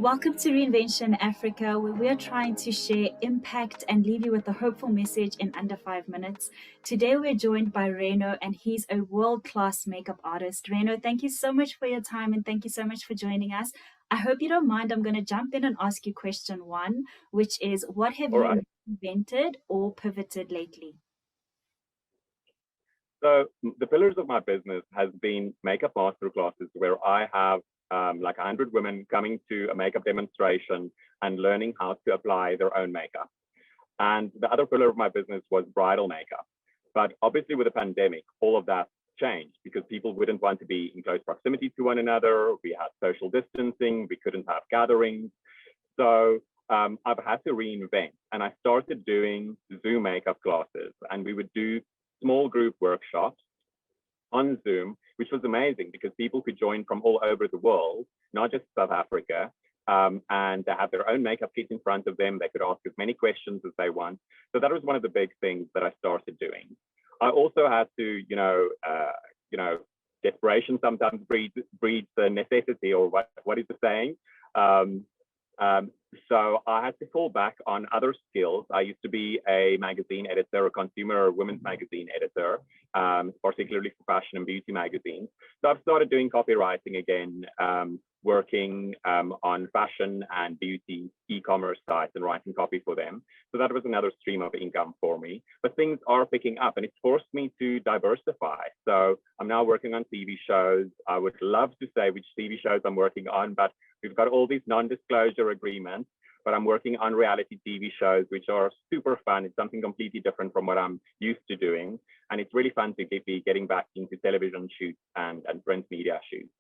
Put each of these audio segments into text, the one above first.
Welcome to Reinvention Africa, where we are trying to share impact and leave you with a hopeful message in under 5 minutes. Today, we're joined by Ryno, and he's a world-class makeup artist. Ryno, thank you so much for your time, and thank you so much for joining us. I hope you don't mind. I'm going to jump in and ask you question one, which is, what have All you right. invented or pivoted lately? So the pillars of my business has been makeup masterclasses, where I have like 100 women coming to a makeup demonstration and learning how to apply their own makeup. And the other pillar of my business was bridal makeup. But obviously with the pandemic, all of that changed because people wouldn't want to be in close proximity to one another. We had social distancing. We couldn't have gatherings. So I've had to reinvent. And I started doing Zoom makeup classes. And we would do small group workshops on Zoom, which was amazing because people could join from all over the world, not just South Africa, and they have their own makeup kit in front of them. They could ask as many questions as they want. So that was one of the big things that I started doing. I also had to, desperation sometimes breeds the necessity, or what is the saying? So I had to fall back on other skills. I used to be a magazine editor, a consumer women's magazine editor, particularly for fashion and beauty magazines. So I've started doing copywriting again, working on fashion and beauty e-commerce sites and writing copy for them. So that was another stream of income for me. But things are picking up, and it's forced me to diversify. So I'm now working on TV shows. I would love to say which TV shows I'm working on, but we've got all these non-disclosure agreements. But I'm working on reality TV shows, which are super fun. It's something completely different from what I'm used to doing. And it's really fun to be getting back into television shoots and print media shoots.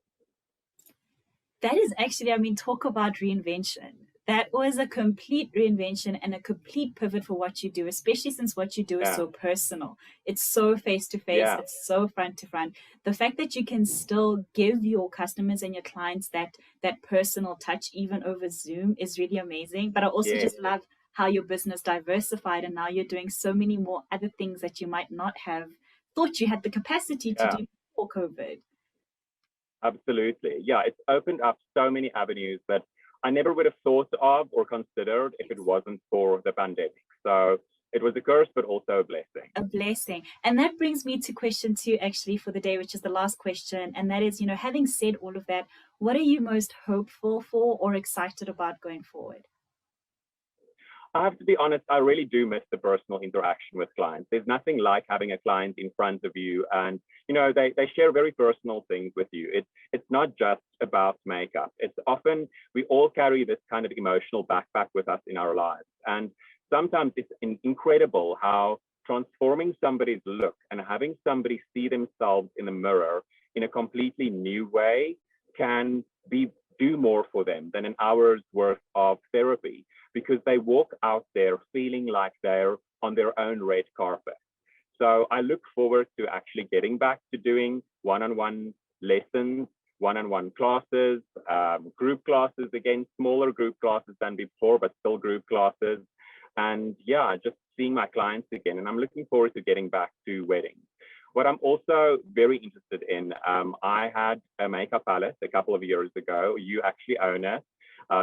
That is actually, talk about reinvention. That was a complete reinvention and a complete pivot for what you do, especially since what you do is so personal. It's so face to face. It's so front to front. The fact that you can still give your customers and your clients that personal touch, even over Zoom, is really amazing. But I also just love how your business diversified, and now you're doing so many more other things that you might not have thought you had the capacity to do before COVID. Absolutely. Yeah, it's opened up so many avenues that I never would have thought of or considered if it wasn't for the pandemic. So it was a curse, but also a blessing. A blessing. And that brings me to question 2, actually, for the day, which is the last question. And that is, having said all of that, what are you most hopeful for or excited about going forward? I have to be honest, I really do miss the personal interaction with clients. There's nothing like having a client in front of you, and they share very personal things with you. It's not just about makeup. It's often we all carry this kind of emotional backpack with us in our lives, and sometimes it's incredible how transforming somebody's look and having somebody see themselves in the mirror in a completely new way can do more for them than an hour's worth of therapy, because they walk out there feeling like they're on their own red carpet. So I look forward to actually getting back to doing one-on-one lessons, one-on-one classes, group classes, again, smaller group classes than before, but still group classes. And yeah, just seeing my clients again. And I'm looking forward to getting back to weddings. What I'm also very interested in, I had a makeup palette a couple of years ago. You actually own it.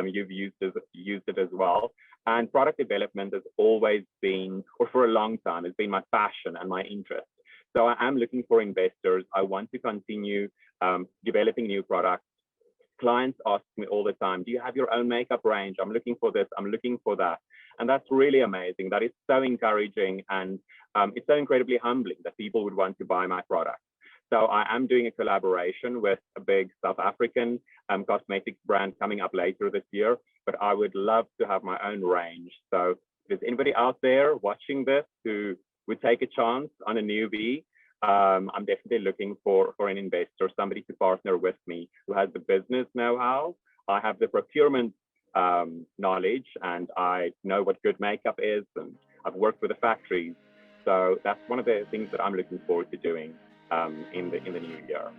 You've used it as well. And product development has always been, or for a long time, has been my passion and my interest. So I am looking for investors. I want to continue developing new products. Clients ask me all the time, do you have your own makeup range? I'm looking for this, I'm looking for that. And that's really amazing. That is so encouraging, and it's so incredibly humbling that people would want to buy my product. So I am doing a collaboration with a big South African cosmetics brand coming up later this year, but I would love to have my own range. So if there's anybody out there watching this who would take a chance on a newbie, I'm definitely looking for an investor, somebody to partner with me who has the business know-how. I have the procurement knowledge, and I know what good makeup is, and I've worked with the factories. So that's one of the things that I'm looking forward to doing in the new year.